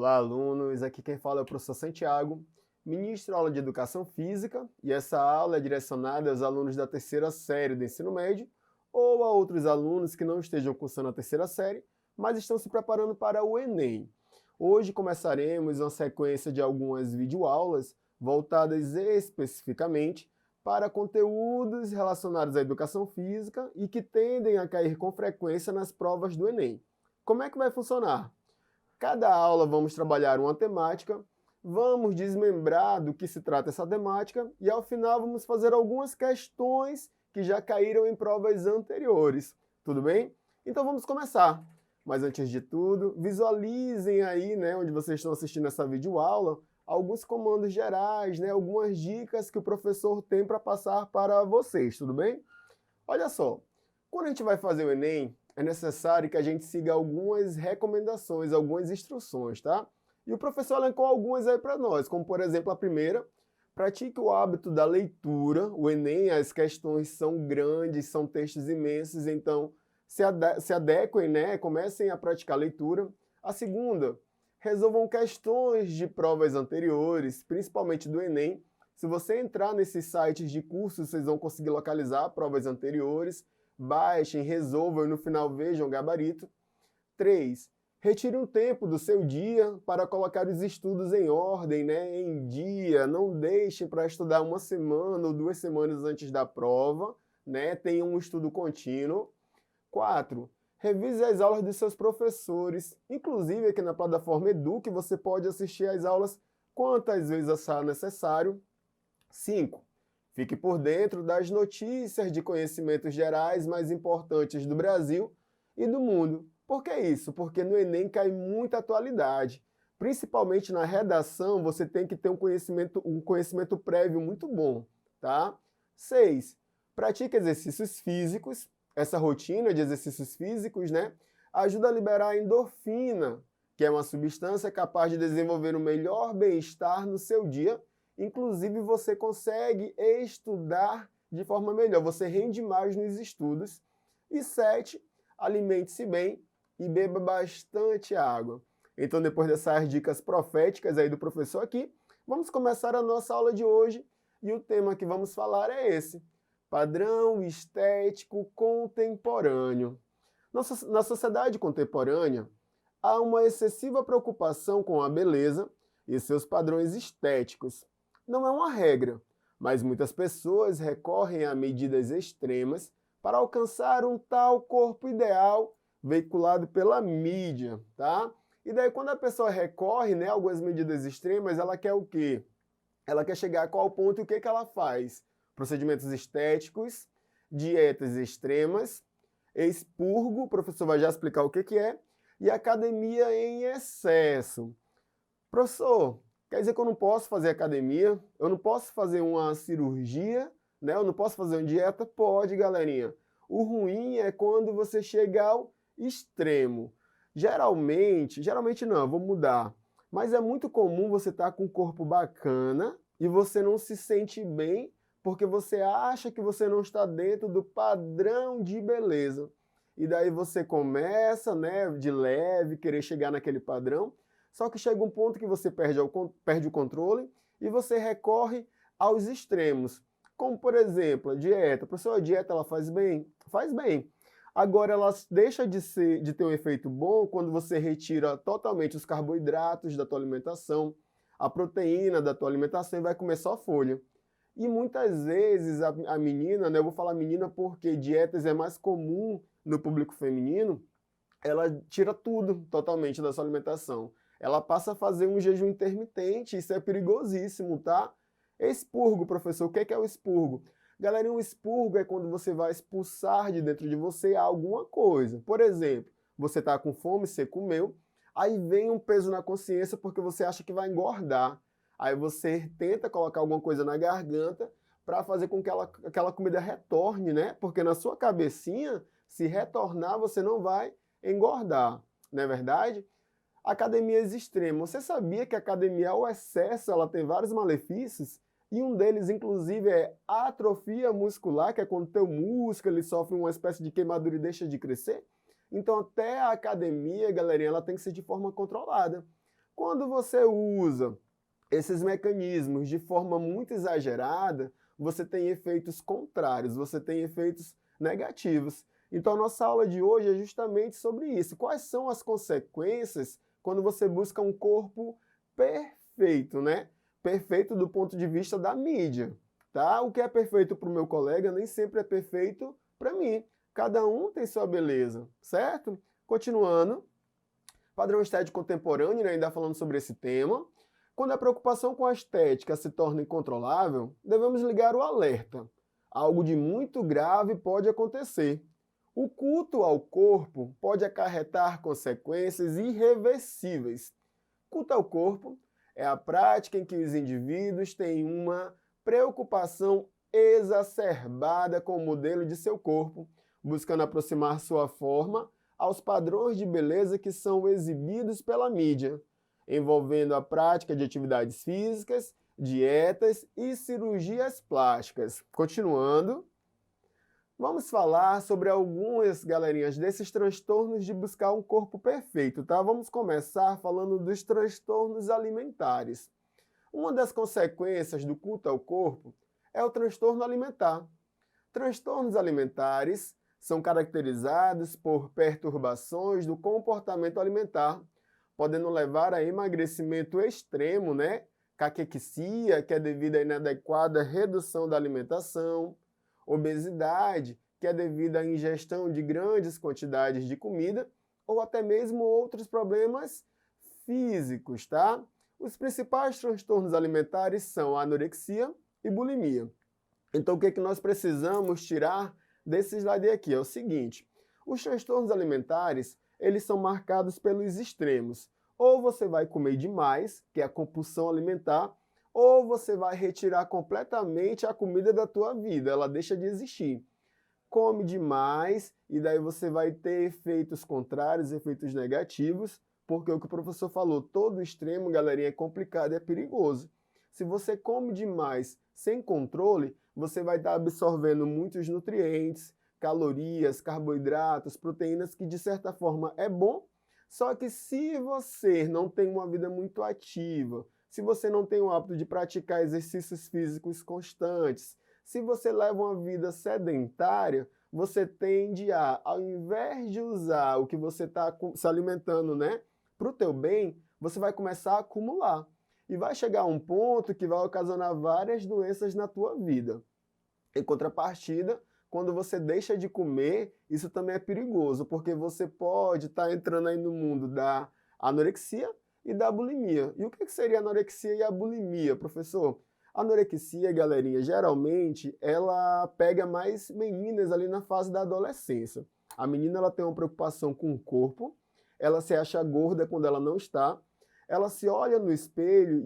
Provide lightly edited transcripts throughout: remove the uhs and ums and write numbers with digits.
Olá, alunos! Aqui quem fala é o professor Santiago, ministro aula de Educação Física, e essa aula é direcionada aos alunos da terceira série do ensino médio ou a outros alunos que não estejam cursando a terceira série, mas estão se preparando para o Enem. Hoje começaremos uma sequência de algumas videoaulas voltadas especificamente para conteúdos relacionados à educação física e que tendem a cair com frequência nas provas do Enem. Como é que vai funcionar? Cada aula vamos trabalhar uma temática, vamos desmembrar do que se trata essa temática e ao final vamos fazer algumas questões que já caíram em provas anteriores. Tudo bem? Então vamos começar. Mas antes de tudo, visualizem aí, onde vocês estão assistindo essa videoaula, alguns comandos gerais, algumas dicas que o professor tem para passar para vocês, tudo bem? Olha só, quando a gente vai fazer o Enem, é necessário que a gente siga algumas recomendações, algumas instruções, tá? E o professor elencou algumas aí para nós, como por exemplo a primeira, pratique o hábito da leitura. O Enem, as questões são grandes, são textos imensos, então se adequem, comecem a praticar a leitura. A segunda, resolvam questões de provas anteriores, principalmente do Enem. Se você entrar nesses sites de cursos, vocês vão conseguir localizar provas anteriores. Baixem, resolvam e no final vejam o gabarito. 3. Retire um tempo do seu dia para colocar os estudos em ordem, em dia. Não deixem para estudar uma semana ou 2 semanas antes da prova. Tenham um estudo contínuo. 4. Revise as aulas dos seus professores. Inclusive aqui na plataforma Eduque você pode assistir às aulas quantas vezes achar necessário. 5. Fique por dentro das notícias de conhecimentos gerais mais importantes do Brasil e do mundo. Por que isso? Porque no Enem cai muita atualidade. Principalmente na redação, você tem que ter um conhecimento prévio muito bom, tá? 6. Pratique exercícios físicos. Essa rotina de exercícios físicos, ajuda a liberar a endorfina, que é uma substância capaz de desenvolver um melhor bem-estar no seu dia. Inclusive, você consegue estudar de forma melhor, você rende mais nos estudos. E 7, alimente-se bem e beba bastante água. Então, depois dessas dicas proféticas aí do professor aqui, vamos começar a nossa aula de hoje. E o tema que vamos falar é esse: padrão estético contemporâneo. Na sociedade contemporânea, há uma excessiva preocupação com a beleza e seus padrões estéticos. Não é uma regra, mas muitas pessoas recorrem a medidas extremas para alcançar um tal corpo ideal veiculado pela mídia, tá? E daí quando a pessoa recorre, a algumas medidas extremas, ela quer o quê? Ela quer chegar a qual ponto e o que ela faz? Procedimentos estéticos, dietas extremas, expurgo, o professor vai já explicar o que é, e academia em excesso. Professor, quer dizer que eu não posso fazer academia, eu não posso fazer uma cirurgia, eu não posso fazer uma dieta? Pode, galerinha. O ruim é quando você chega ao extremo. Geralmente não, vou mudar. Mas é muito comum você estar com um corpo bacana e você não se sente bem porque você acha que você não está dentro do padrão de beleza. E daí você começa, de leve, querer chegar naquele padrão. Só que chega um ponto que você perde o controle e você recorre aos extremos. Como, por exemplo, a dieta. Professor, a dieta ela faz bem? Faz bem. Agora, ela deixa de ter um efeito bom quando você retira totalmente os carboidratos da tua alimentação, a proteína da tua alimentação e vai comer só folha. E muitas vezes a menina, eu vou falar menina porque dietas é mais comum no público feminino, ela tira tudo totalmente da sua alimentação. Ela passa a fazer um jejum intermitente, isso é perigosíssimo, tá? Expurgo, professor, o que é o expurgo? Galera, o expurgo é quando você vai expulsar de dentro de você alguma coisa. Por exemplo, você está com fome, você comeu, aí vem um peso na consciência porque você acha que vai engordar. Aí você tenta colocar alguma coisa na garganta para fazer com que aquela comida retorne, Porque na sua cabecinha, se retornar, você não vai engordar, não é verdade? Academias extremas. Você sabia que a academia ao excesso ela tem vários malefícios? E um deles, inclusive, é a atrofia muscular, que é quando o teu músculo ele sofre uma espécie de queimadura e deixa de crescer. Então, até a academia, galerinha, ela tem que ser de forma controlada. Quando você usa esses mecanismos de forma muito exagerada, você tem efeitos contrários, você tem efeitos negativos. Então, a nossa aula de hoje é justamente sobre isso. Quais são as consequências quando você busca um corpo perfeito, né? Perfeito do ponto de vista da mídia, tá? O que é perfeito para o meu colega nem sempre é perfeito para mim. Cada um tem sua beleza, certo? Continuando, padrão estético contemporâneo, né, ainda falando sobre esse tema. Quando a preocupação com a estética se torna incontrolável, devemos ligar o alerta. Algo de muito grave pode acontecer. O culto ao corpo pode acarretar consequências irreversíveis. Culto ao corpo é a prática em que os indivíduos têm uma preocupação exacerbada com o modelo de seu corpo, buscando aproximar sua forma aos padrões de beleza que são exibidos pela mídia, envolvendo a prática de atividades físicas, dietas e cirurgias plásticas. Continuando, vamos falar sobre algumas, galerinhas, desses transtornos de buscar um corpo perfeito, tá? Vamos começar falando dos transtornos alimentares. Uma das consequências do culto ao corpo é o transtorno alimentar. Transtornos alimentares são caracterizados por perturbações do comportamento alimentar, podendo levar a emagrecimento extremo, né? Caquexia, que é devido à inadequada redução da alimentação, obesidade, que é devido à ingestão de grandes quantidades de comida, ou até mesmo outros problemas físicos, tá? Os principais transtornos alimentares são a anorexia e bulimia. Então, o que nós precisamos tirar desse slide aqui? É o seguinte: os transtornos alimentares, eles são marcados pelos extremos. Ou você vai comer demais, que é a compulsão alimentar, ou você vai retirar completamente a comida da tua vida, ela deixa de existir. Come demais e daí você vai ter efeitos contrários, efeitos negativos, porque o que o professor falou, todo extremo, galerinha, é complicado e é perigoso. Se você come demais sem controle, você vai estar absorvendo muitos nutrientes, calorias, carboidratos, proteínas, que de certa forma é bom, só que se você não tem uma vida muito ativa, se você não tem o hábito de praticar exercícios físicos constantes, se você leva uma vida sedentária, você tende a, ao invés de usar o que você está se alimentando, né, para o teu bem, você vai começar a acumular. E vai chegar a um ponto que vai ocasionar várias doenças na tua vida. Em contrapartida, quando você deixa de comer, isso também é perigoso, porque você pode estar entrando aí no mundo da anorexia e da bulimia. E o que seria a anorexia e a bulimia, professor? A anorexia, galerinha, geralmente ela pega mais meninas ali na fase da adolescência. A menina ela tem uma preocupação com o corpo, ela se acha gorda quando ela não está, ela se olha no espelho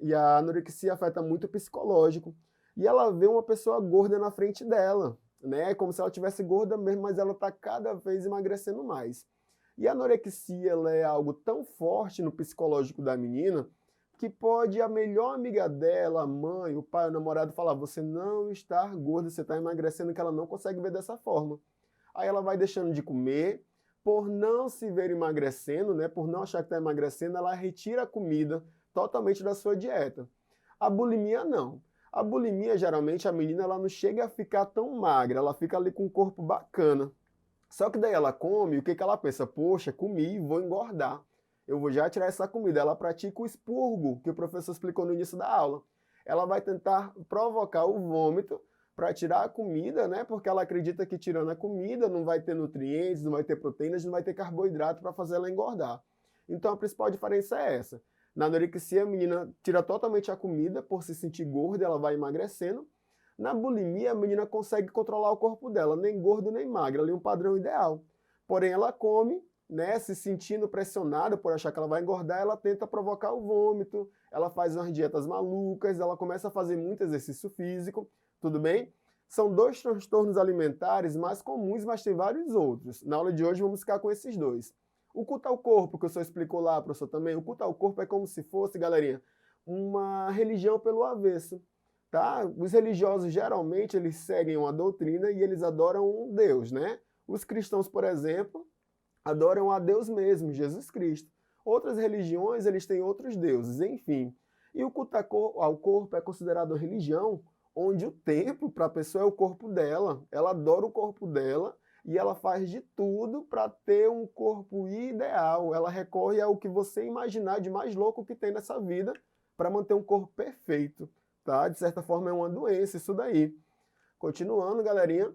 e a anorexia afeta muito o psicológico. E ela vê uma pessoa gorda na frente dela, né? Como se ela tivesse gorda mesmo, mas ela está cada vez emagrecendo mais. E a anorexia ela é algo tão forte no psicológico da menina que pode a melhor amiga dela, a mãe, o pai, o namorado falar: você não está gorda, você está emagrecendo, que ela não consegue ver dessa forma. Aí ela vai deixando de comer, por não se ver emagrecendo, né? Por não achar que está emagrecendo, ela retira a comida totalmente da sua dieta. A bulimia não. A bulimia, geralmente, a menina ela não chega a ficar tão magra, ela fica ali com um corpo bacana. Só que daí ela come, o que ela pensa? Poxa, comi, vou engordar. Eu vou já tirar essa comida. Ela pratica o expurgo, que o professor explicou no início da aula. Ela vai tentar provocar o vômito para tirar a comida, né? Porque ela acredita que tirando a comida não vai ter nutrientes, não vai ter proteínas, não vai ter carboidrato para fazer ela engordar. Então a principal diferença é essa. Na anorexia, a menina tira totalmente a comida por se sentir gorda, ela vai emagrecendo. Na bulimia, a menina consegue controlar o corpo dela, nem gordo nem magra, ali um padrão ideal. Porém, ela come, né, se sentindo pressionada por achar que ela vai engordar, ela tenta provocar o vômito, ela faz umas dietas malucas, ela começa a fazer muito exercício físico, tudo bem? São dois transtornos alimentares mais comuns, mas tem vários outros. Na aula de hoje vamos ficar com esses dois. O culto ao corpo, que o senhor explicou lá, professor, também, o culto ao corpo é como se fosse, galerinha, uma religião pelo avesso, tá? Os religiosos, geralmente, eles seguem uma doutrina e eles adoram um Deus, né? Os cristãos, por exemplo, adoram a Deus mesmo, Jesus Cristo. Outras religiões, eles têm outros deuses, enfim. E o culto ao corpo é considerado uma religião onde o templo para a pessoa é o corpo dela. Ela adora o corpo dela e ela faz de tudo para ter um corpo ideal. Ela recorre ao que você imaginar de mais louco que tem nessa vida para manter um corpo perfeito, tá? De certa forma é uma doença isso daí. Continuando, galerinha,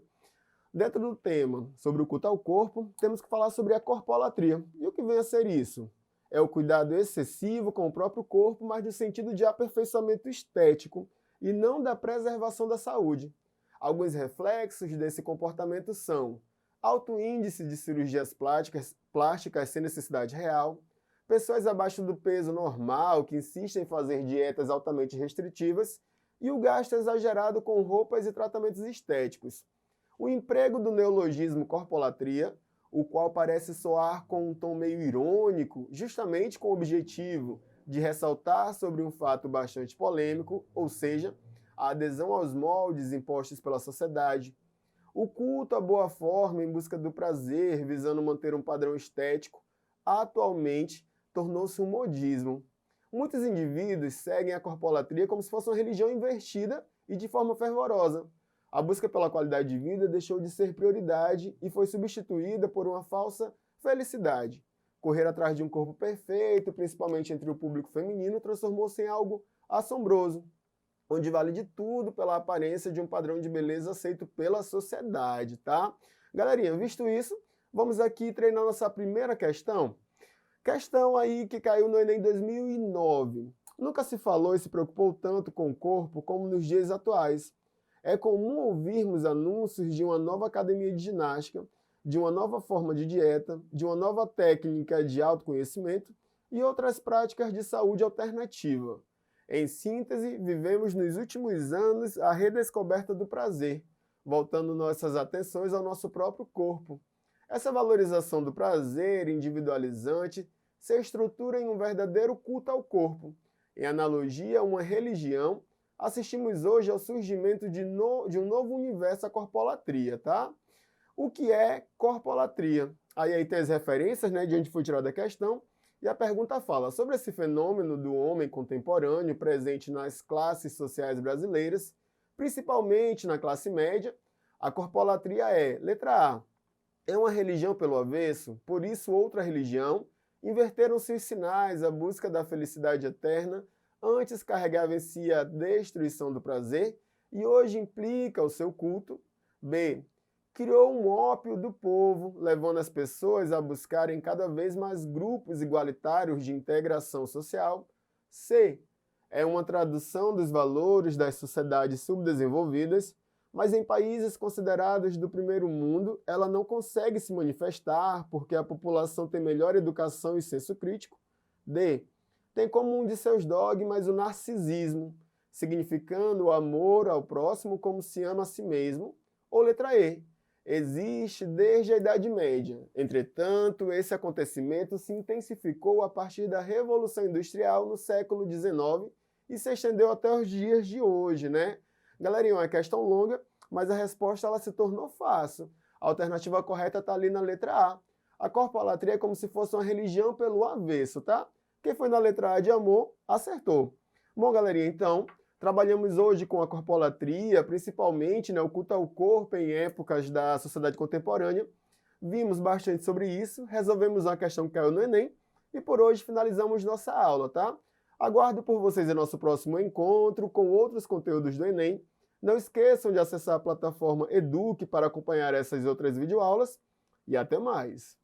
dentro do tema sobre o culto ao corpo, temos que falar sobre a corpolatria. E o que vem a ser isso? É o cuidado excessivo com o próprio corpo, mas no sentido de aperfeiçoamento estético e não da preservação da saúde. Alguns reflexos desse comportamento são alto índice de cirurgias plásticas sem necessidade real, pessoas abaixo do peso normal que insistem em fazer dietas altamente restritivas e o gasto exagerado com roupas e tratamentos estéticos. O emprego do neologismo corpolatria, o qual parece soar com um tom meio irônico, justamente com o objetivo de ressaltar sobre um fato bastante polêmico, ou seja, a adesão aos moldes impostos pela sociedade, o culto à boa forma em busca do prazer, visando manter um padrão estético, atualmente tornou-se um modismo. Muitos indivíduos seguem a corpolatria como se fosse uma religião invertida e de forma fervorosa. A busca pela qualidade de vida deixou de ser prioridade e foi substituída por uma falsa felicidade. Correr atrás de um corpo perfeito, principalmente entre o público feminino, transformou-se em algo assombroso, onde vale de tudo pela aparência de um padrão de beleza aceito pela sociedade, tá? Galerinha, visto isso, vamos aqui treinar nossa primeira questão. Questão aí que caiu no Enem 2009. Nunca se falou e se preocupou tanto com o corpo como nos dias atuais. É comum ouvirmos anúncios de uma nova academia de ginástica, de uma nova forma de dieta, de uma nova técnica de autoconhecimento e outras práticas de saúde alternativa. Em síntese, vivemos nos últimos anos a redescoberta do prazer, voltando nossas atenções ao nosso próprio corpo. Essa valorização do prazer individualizante se estrutura em um verdadeiro culto ao corpo. Em analogia a uma religião, assistimos hoje ao surgimento de um novo universo, a corpolatria, tá? O que é corpolatria? Aí tem as referências, né, de onde foi tirada a questão, e a pergunta fala sobre esse fenômeno do homem contemporâneo presente nas classes sociais brasileiras, principalmente na classe média. A corpolatria é, letra A, é uma religião pelo avesso, por isso outra religião, inverteram-se os sinais, a busca da felicidade eterna, antes carregava em si a destruição do prazer e hoje implica o seu culto. B, criou um ópio do povo, levando as pessoas a buscarem cada vez mais grupos igualitários de integração social. C, é uma tradução dos valores das sociedades subdesenvolvidas, mas em países considerados do primeiro mundo, ela não consegue se manifestar porque a população tem melhor educação e senso crítico. D, tem como um de seus dogmas o narcisismo, significando o amor ao próximo como se ama a si mesmo. Ou letra E, existe desde a Idade Média. Entretanto, esse acontecimento se intensificou a partir da Revolução Industrial no século XIX e se estendeu até os dias de hoje, né? Galerinha, é uma questão longa, mas a resposta ela se tornou fácil. A alternativa correta está ali na letra A. A corpolatria é como se fosse uma religião pelo avesso, tá? Quem foi na letra A de amor, acertou. Bom, galerinha, então, trabalhamos hoje com a corpolatria, principalmente, né, o culto ao corpo em épocas da sociedade contemporânea. Vimos bastante sobre isso, resolvemos uma questão que caiu no Enem e por hoje finalizamos nossa aula, tá? Aguardo por vocês em nosso próximo encontro com outros conteúdos do Enem. Não esqueçam de acessar a plataforma Eduque para acompanhar essas outras videoaulas e até mais!